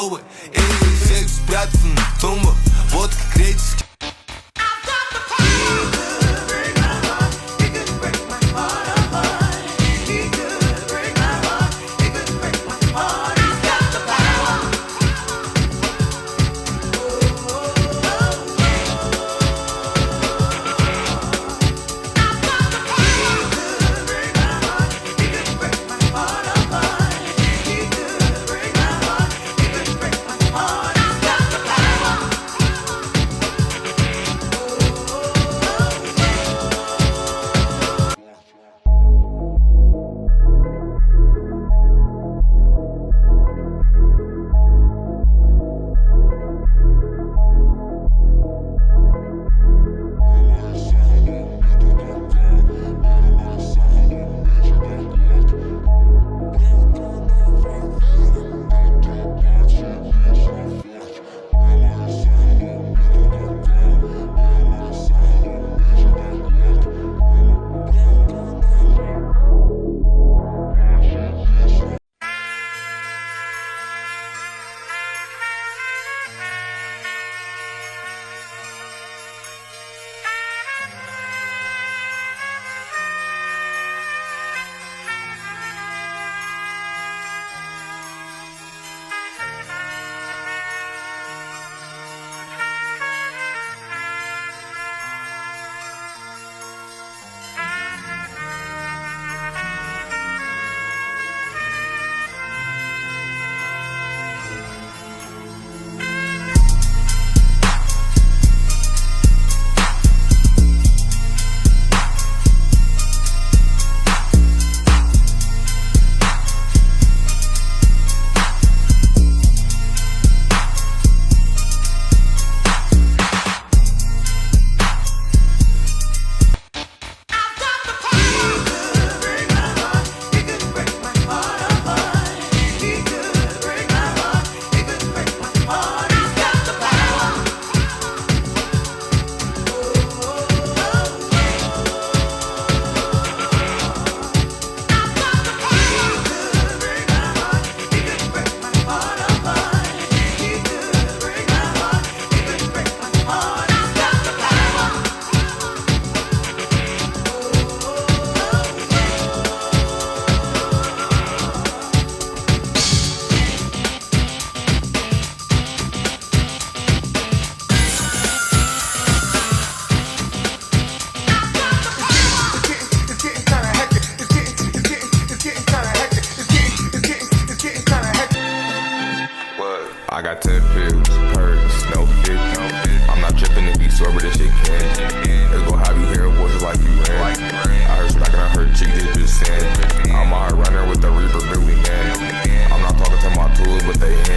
новый. Эй, всех спрятаться на тумбах, водка греческий. I got 10 pills, perks, no 50. I'm not tripping if you sober, this shit can. It's gon' have you hearing voices like you ran. I heard smacking, I heard chick did just sin. I'm out here running with the Reaper, Billy man. I'm not talking to my tools, but they hand.